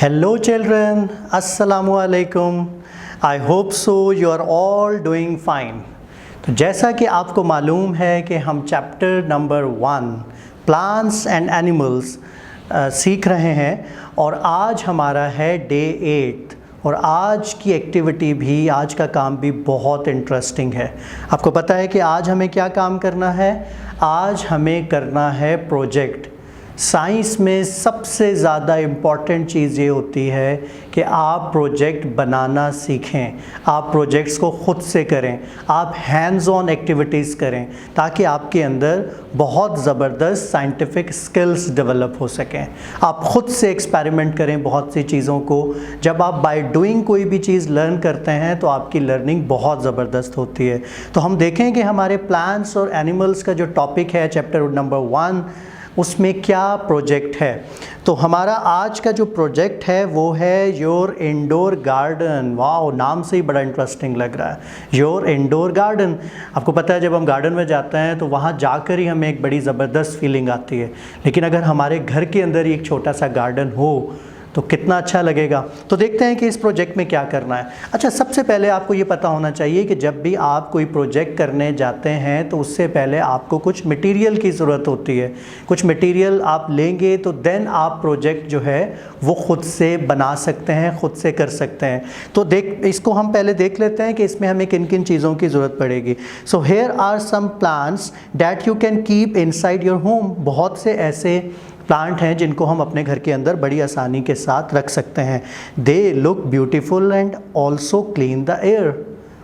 Hello children, Assalamu alaikum. I hope so you are all doing fine. तो जैसा कि आपको मालूम है कि हम chapter number 1 plants and animals सीख रहे हैं और आज हमारा है डे 8 और आज की एक्टिविटी भी, आज का काम भी बहुत इंटरेस्टिंग है। आपको पता है कि आज हमें क्या काम करना है? आज हमें करना है प्रोजेक्ट। साइंस में सबसे ज़्यादा इम्पॉर्टेंट चीज़ ये होती है कि आप प्रोजेक्ट बनाना सीखें, आप प्रोजेक्ट्स को ख़ुद से करें, आप हैंड्स ऑन एक्टिविटीज़ करें ताकि आपके अंदर बहुत ज़बरदस्त साइंटिफिक स्किल्स डेवलप हो सकें। आप ख़ुद से एक्सपेरिमेंट करें बहुत सी चीज़ों को। जब आप बाय डूइंग कोई भी चीज़ लर्न करते हैं तो आपकी लर्निंग बहुत ज़बरदस्त होती है। तो हम देखें कि हमारे प्लांट्स और एनिमल्स का जो टॉपिक है चैप्टर नंबर 1, उसमें क्या प्रोजेक्ट है। तो हमारा आज का जो प्रोजेक्ट है वो है योर इंडोर गार्डन। वाह, नाम से ही बड़ा इंटरेस्टिंग लग रहा है, योर इंडोर गार्डन। आपको पता है जब हम गार्डन में जाते हैं तो वहाँ जाकर ही हमें एक बड़ी ज़बरदस्त फीलिंग आती है, लेकिन अगर हमारे घर के अंदर ही एक छोटा सा गार्डन हो तो कितना अच्छा लगेगा। तो देखते हैं कि इस प्रोजेक्ट में क्या करना है। अच्छा, सबसे पहले आपको ये पता होना चाहिए कि जब भी आप कोई प्रोजेक्ट करने जाते हैं तो उससे पहले आपको कुछ मटेरियल की ज़रूरत होती है। कुछ मटेरियल आप लेंगे तो देन आप प्रोजेक्ट जो है वो ख़ुद से बना सकते हैं, ख़ुद से कर सकते हैं। तो इसको हम पहले देख लेते हैं कि इसमें हमें किन किन चीज़ों की ज़रूरत पड़ेगी। So here are some plants that you can keep inside your home. बहुत से ऐसे प्लांट हैं जिनको हम अपने घर के अंदर बड़ी आसानी के साथ रख सकते हैं। दे look beautiful and also clean the air.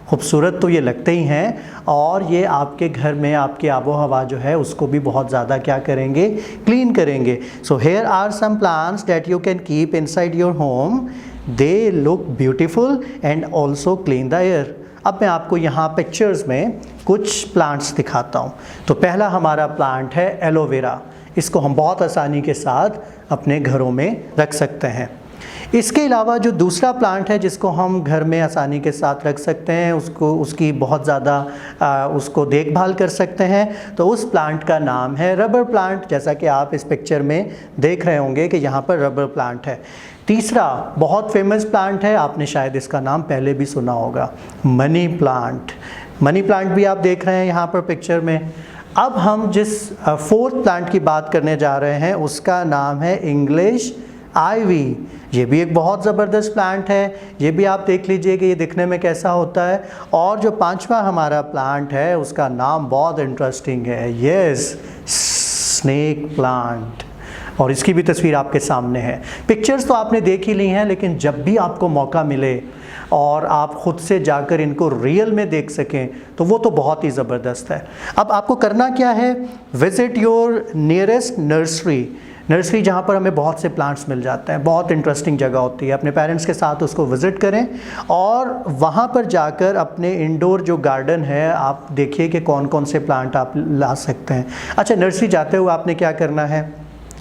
खूबसूरत तो ये लगते ही हैं और ये आपके घर में आपकी आबो हवा जो है उसको भी बहुत ज़्यादा क्या करेंगे, क्लीन करेंगे। So here are some plants that you can keep inside your home. They look beautiful and also clean the air. अब मैं आपको यहाँ पिक्चर्स में कुछ प्लांट्स दिखाता हूँ। तो पहला हमारा प्लांट है एलोवेरा। इसको हम बहुत आसानी के साथ अपने घरों में रख सकते हैं। इसके अलावा जो दूसरा प्लांट है जिसको हम घर में आसानी के साथ रख सकते हैं, उसकी बहुत ज़्यादा उसको देखभाल कर सकते हैं, तो उस प्लांट का नाम है रबर प्लांट। जैसा कि आप इस पिक्चर में देख रहे होंगे कि यहाँ पर रबर प्लांट है। तीसरा बहुत फेमस प्लांट है, आपने शायद इसका नाम पहले भी सुना होगा, मनी प्लांट। मनी प्लांट भी आप देख रहे हैं यहाँ पर पिक्चर में। अब हम जिस फोर्थ प्लांट की बात करने जा रहे हैं उसका नाम है इंग्लिश आइवी। ये भी एक बहुत ज़बरदस्त प्लांट है, ये भी आप देख लीजिए कि ये दिखने में कैसा होता है। और जो पांचवा हमारा प्लांट है उसका नाम बहुत इंटरेस्टिंग है, यस, स्नेक प्लांट। और इसकी भी तस्वीर आपके सामने है। पिक्चर्स तो आपने देख ही ली हैं, लेकिन जब भी आपको मौका मिले और आप ख़ुद से जाकर इनको रियल में देख सकें तो वो तो बहुत ही ज़बरदस्त है। अब आपको करना क्या है? विज़िट योर नियरेस्ट नर्सरी जहाँ पर हमें बहुत से प्लांट्स मिल जाते हैं। बहुत इंटरेस्टिंग जगह होती है। अपने पेरेंट्स के साथ उसको विज़िट करें और वहाँ पर जाकर अपने इंडोर जो गार्डन है आप देखिए कि कौन कौन से प्लांट आप ला सकते हैं। अच्छा, नर्सरी जाते हुए आपने क्या करना है?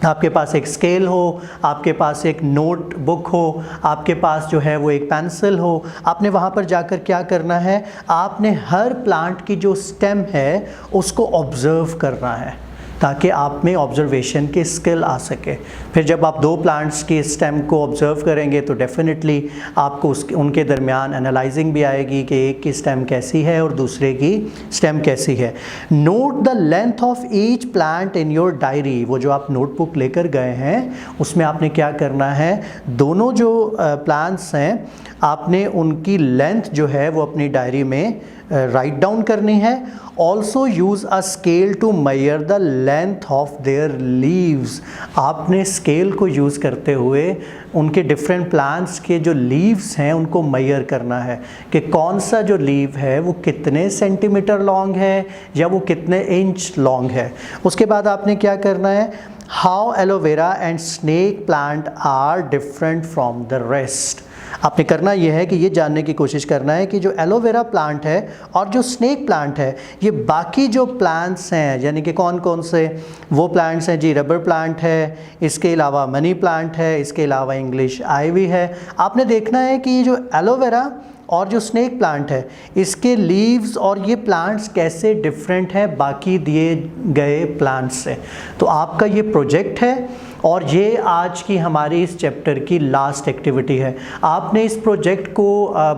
आपके पास एक स्केल हो, आपके पास एक नोट बुक हो, आपके पास जो है वो एक पेंसिल हो। आपने वहाँ पर जाकर क्या करना है? आपने हर प्लांट की जो स्टेम है उसको ऑब्ज़र्व करना है ताकि आप में ऑब्जर्वेशन की स्किल आ सके। फिर जब आप दो प्लांट्स की स्टेम को ऑब्ज़र्व करेंगे तो डेफिनेटली आपको उनके दरमियान एनालाइजिंग भी आएगी कि एक की स्टेम कैसी है और दूसरे की स्टेम कैसी है। Note the length of each plant in your diary. वो जो आप नोटबुक लेकर गए हैं उसमें आपने क्या करना है? दोनों जो प्लांट्स हैं आपने उनकी लेंथ जो है वो अपनी डायरी में राइट डाउन करनी है। Also use a scale to measure the length of their leaves. आपने स्केल को यूज़ करते हुए उनके डिफरेंट प्लांट्स के जो लीव्स हैं उनको मेजर करना है कि कौन सा जो लीव है वो कितने सेंटीमीटर लॉन्ग है या वो कितने इंच लॉन्ग है। उसके बाद आपने क्या करना है? How aloe vera and snake plant are different from the rest. आपने करना यह है कि ये जानने की कोशिश करना है कि जो एलोवेरा प्लांट है और जो स्नेक प्लांट है ये बाकी जो प्लांट्स हैं, यानी कि कौन कौन से वो प्लांट्स हैं जी। रबर प्लांट है, इसके अलावा मनी प्लांट है, इसके अलावा इंग्लिश आइवी है। आपने देखना है कि ये जो एलोवेरा और जो स्नेक प्लांट है इसके लीव्स और ये प्लांट्स कैसे डिफरेंट हैं बाकी दिए गए प्लांट्स से। तो आपका ये प्रोजेक्ट है और ये आज की हमारी इस चैप्टर की लास्ट एक्टिविटी है। आपने इस प्रोजेक्ट को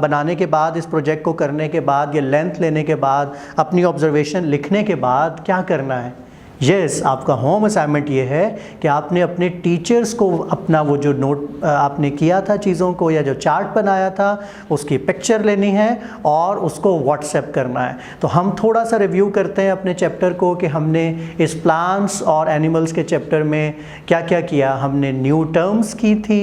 बनाने के बाद, इस प्रोजेक्ट को करने के बाद, ये लेंथ लेने के बाद, अपनी ऑब्जर्वेशन लिखने के बाद क्या करना है? यस, आपका होम असाइनमेंट ये है कि आपने अपने टीचर्स को अपना वो जो नोट आपने किया था चीज़ों को, या जो चार्ट बनाया था, उसकी पिक्चर लेनी है और उसको व्हाट्सएप करना है। तो हम थोड़ा सा रिव्यू करते हैं अपने चैप्टर को कि हमने इस प्लांट्स और एनिमल्स के चैप्टर में क्या क्या किया। हमने न्यू टर्म्स की थी,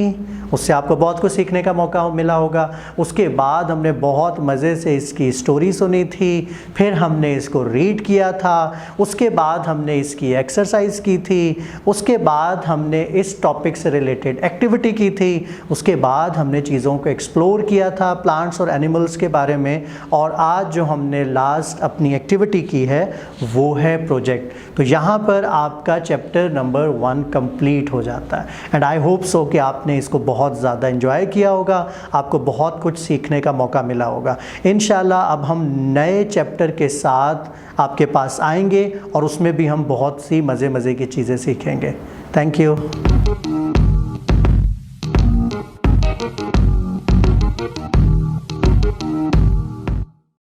उससे आपको बहुत कुछ सीखने का मौका मिला होगा। उसके बाद हमने बहुत मज़े से इसकी स्टोरी सुनी थी, फिर हमने इसको रीड किया था, उसके बाद हमने इसकी एक्सरसाइज की थी, उसके बाद हमने इस टॉपिक से रिलेटेड एक्टिविटी की थी, उसके बाद हमने चीज़ों को एक्सप्लोर किया था प्लांट्स और एनिमल्स के बारे में, और आज जो हमने लास्ट अपनी एक्टिविटी की है वो है प्रोजेक्ट। तो यहाँ पर आपका चैप्टर नंबर 1 कंप्लीट हो जाता है। एंड आई होप सो कि आपने इसको बहुत ज़्यादा एंजॉय किया होगा, आपको बहुत कुछ सीखने का मौका मिला होगा। इंशाल्लाह अब हम नए चैप्टर के साथ आपके पास आएंगे और उसमें भी हम बहुत सी मज़े की चीज़ें सीखेंगे। Thank you.